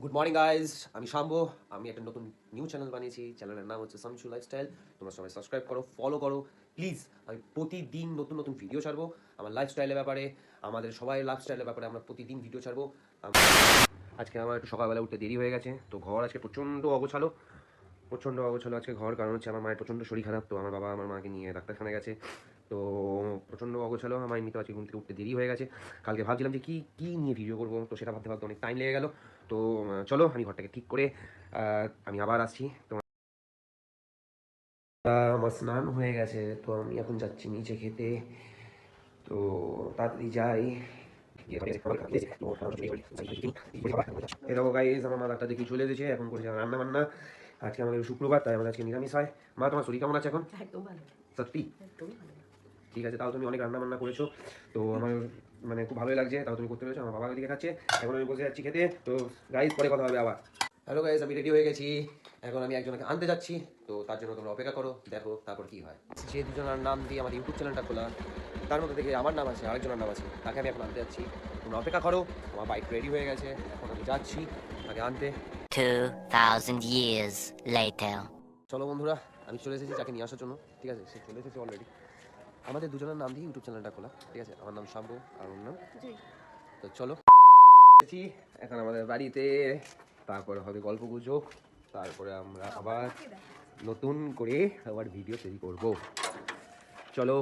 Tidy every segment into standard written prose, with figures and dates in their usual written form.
Good morning guys, আমি শাম্বো। আমি একটা নতুন নিউ চ্যানেল বানিয়েছি। চ্যানেলের নাম হচ্ছে শামসু লাইফস্টাইল। তোমরা সবাই সাবস্ক্রাইব করো, ফলো করো প্লিজ। আমি প্রতিদিন নতুন নতুন ভিডিও ছাড়বো আমার লাইফস্টাইলের ব্যাপারে, আমাদের সবাই লাইফস্টাইলের ব্যাপারে আমরা প্রতিদিন ভিডিও ছাড়বো। আজকে আমার একটু সকালবেলা উঠতে দেরি হয়ে গেছে, তো ঘর আজকে প্রচণ্ড অগোছালো আজকে ঘর। কারণ হচ্ছে আমার মায়ের প্রচণ্ড শরীর খারাপ, তো আমার বাবা আমার মাকে নিয়ে ডাক্তারখানায় গেছে। তো প্রচণ্ড অগোছালো আমার এমনিতে আজকে ঘুম থেকে উঠতে দেরি হয়ে গেছে। কালকে ভাবছিলাম যে কী নিয়ে ভিডিও করবো, তো সেটা ভাবতে ভাবতে অনেক টাইম লেগে গেল। তো চলো আমি ঘরটাকে ঠিক করে আমি আবার আসছি। তোমার আমার স্নান হয়ে গেছে, তো আমি এখন যাচ্ছি নিচে খেতে। তো তাড়াতাড়ি যাই। এরকম গাইজ আমার মা ডাক্তার দেখি চলে এসেছে, এখন করেছে রান্না বান্না। আজকে আমাদের শুক্রবার, তাই আমাদের আজকে নিরামিষ হয়। মা, তোমার শরীর কেমন আছে এখন? একদম ভালো। সত্যি? একদমই ভালো। ঠিক আছে, তাও তুমি অনেক রান্না বান্না করেছো, তো আমার মানে খুব ভালোই লাগছে। তাও তুমি করতে পেরেছো। আমার বাবা ওইদিকে খাচ্ছে, এখন আমি বসে যাচ্ছি খেতে। তো গাইজ পরে কথা হবে আবার। হ্যালো গাইজ, আমি রেডি হয়ে গেছি। এখন আমি একজনকে আনতে যাচ্ছি, তো তার জন্য তোমরা অপেক্ষা করো, দেখো তারপর কি হয়। যে দুজনের নাম দিয়ে আমার ইউটিউব চ্যানেলটা খোলা, তার মধ্যে থেকে আমার নাম আছে, আরেকজনের নাম আছে, তাকে আমি এখন আনতে যাচ্ছি। তোমরা অপেক্ষা করো, আমার বাইক রেডি হয়ে গেছে, এখন আমি যাচ্ছি তাকে আনতে। 2000 years later. চলো বন্ধুরা, আমি চলে এসেছি তাকে নিয়ে আসার জন্য। ঠিক আছে, সে চলে এসেছে অলরেডি। আমাদের দুজনের নাম দিয়ে ইউটিউব চ্যানেলটা খোলা, ঠিক আছে। আমার নাম শাম্বু আর ওর নাম জি। তো চলো এখন আমাদের বাড়িতে, তারপরে হবে গল্প গুজব, তারপরে আমরা আবার নতুন করে আবার ভিডিও তৈরি করব। চলো।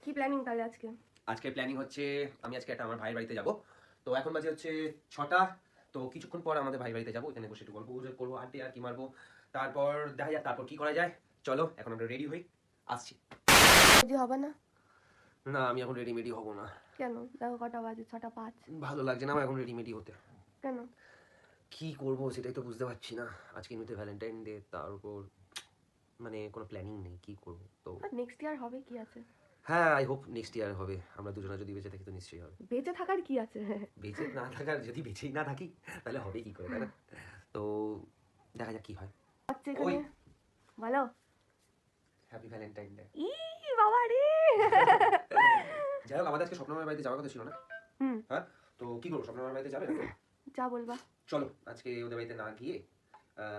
কি প্ল্যানিং তাহলে আজকে? আজকে প্ল্যানিং হচ্ছে আমি আজকে একটা আমার ভাইয়ের বাড়িতে যাব। তো এখন বাজে হচ্ছে 6টা। তো কিছুক্ষণ পর আমাদের ভাই বাড়িতে যাবো, এখানে বসে একটু গল্প গুজব করবো, আড্ডে আর কি মারবো। তারপর দেখা যাক তারপর কি করা যায়। চলো এখন আমরা রেডি হই, আসছি। রেডি হবে না? না, আমি এখন রেডিমেডি হব না। কেন? দেখো কটা বাজে, 6টা 5। ভালো লাগছে না আমার এখন রেডিমেডি হতে। কেন? কি করব সেটাই তো বুঝতে পারছি না। আজকে এমনিতে ভ্যালেন্টাইন ডে, তার উপর মানে কোনো প্ল্যানিং নেই কি করব। তো নেক্সট ইয়ার হবে, কি আছে? হ্যাঁ, আই হোপ নেক্সট ইয়ার হবে। আমরা দুজনে যদি বেঁচে থাকি তো নিশ্চয়ই হবে। বেঁচে থাকার কি আছে? বেঁচে না থাকার, যদি বেঁচেই না থাকি তাহলে হবে কি করে, তাই না? তো দেখা যাক কি হয়। আচ্ছা এখানে বলো। Happy Valentine day. ই বাবা রে। যাই হোক, আমাদের আজকে স্বপ্নমার বাড়িতে যাওয়ার কথা ছিল না? হুম। হ্যাঁ, তো কি করবো, স্বপ্নমার বাড়িতে যাবে? যা বলবা। চলো আজকে ওদের বাড়িতে না গিয়ে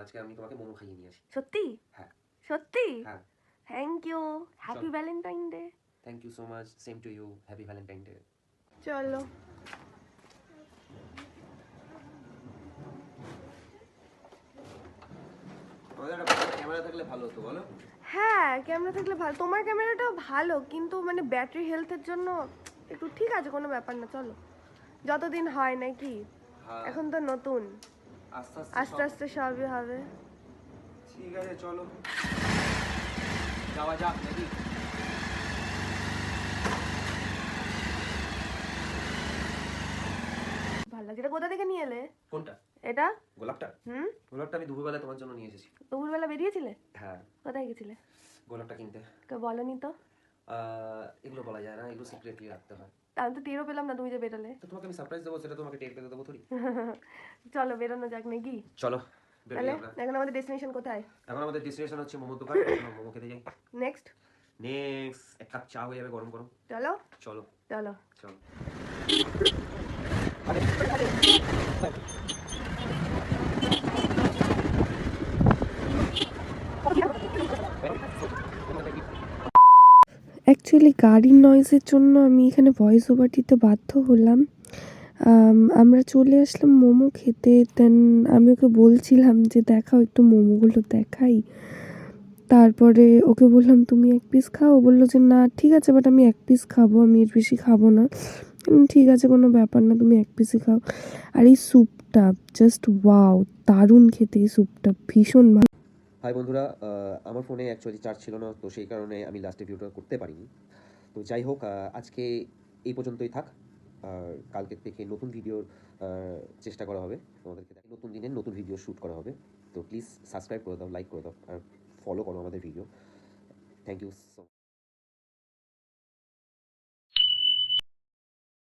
আজকে আমি তোমাকে মোমো খাইয়ে নিয়ে আসি। সত্যি? হ্যাঁ। সত্যি? হ্যাঁ। Thank you. Happy Valentine day. Thank you so much, same to you, happy Valentine day. চলো। আমাদের একটা ক্যামেরা থাকলে ভালো হতো, বলো? হ্যাঁ, ক্যামেরা থাকলে ভালো। তোমার ক্যামেরাটাও ভালো, কিন্তু মানে ব্যাটারি হেলথের জন্য একটু ঠিক আছে, কোনো ব্যাপার না। চলো, যতদিন হয় নাকি, এখন তো নতুন, আস্তে আস্তে আস্তে সবই হবে। ঠিক আছে চলো যাওয়া যাক নাকি। ভালো লাগছে। এটা কোথা থেকে নিয়ে এলে? কোনটা? এটা? গোলাপটা? গোলাপটা আমি দুপুরবেলা তোমার জন্য নিয়ে এসেছি। দুপুরবেলা বেরিয়েছিলে? হ্যাঁ। কোথায় গেছিলে? গোলাপটা কিনতে। বলনি তো। এগুলো বলা যায় না, এগুলো সিক্রেটলি রাখতে হয়। আমি তো টেরও পেলাম না তুমি যে বেরোলে। তো তোমাকে আমি সারপ্রাইজ দেবো, সেটা তোমাকে টের পেতে দেবো থোড়ি। চলো বেরোনো যাক নাকি। চলো তাহলে এখন আমাদের ডেস্টিনেশন কোথায়? এখন আমাদের ডেস্টিনেশন হচ্ছে মোমোর দোকান। মোমো খেতে যাই। নেক্সট এক কাপ চা হয়ে যাবে গরম গরম। চলো চলো চলো চলো। অ্যাকচুয়ালি গাড়ির নয়েজের জন্য আমি এখানে ভয়েস ওভার দিতে বাধ্য হলাম। আমরা চলে আসলাম মোমো খেতে। দেন আমি ওকে বলছিলাম যে দেখাও একটু মোমোগুলো দেখাই। তারপরে ওকে বললাম তুমি এক পিস খাও, ও বললো যে না ঠিক আছে, বাট আমি এক পিস খাবো, আমি এর বেশি খাবো না। ঠিক আছে, কোনো ব্যাপার না, তুমি এক পিসই খাও। আর এই স্যুপটা জাস্ট ওয়াও, দারুণ খেতে এই স্যুপটা, ভীষণ ভালো। হাই বন্ধুরা, আমার ফোনে অ্যাকচুয়ালি চার্জ ছিল না, তো সেই কারণে আমি লাস্টে ভিডিওটা করতে পারিনি। তো যাই হোক, আজকে এই পর্যন্তই থাক। আর কালকে থেকে নতুন ভিডিওর চেষ্টা করা হবে তোমাদেরকে, নতুন দিনের নতুন ভিডিও শ্যুট করা হবে। তো প্লিজ সাবস্ক্রাইব করে দাও, লাইক করে দাও আর ফলো করো আমাদের ভিডিও। Thank you so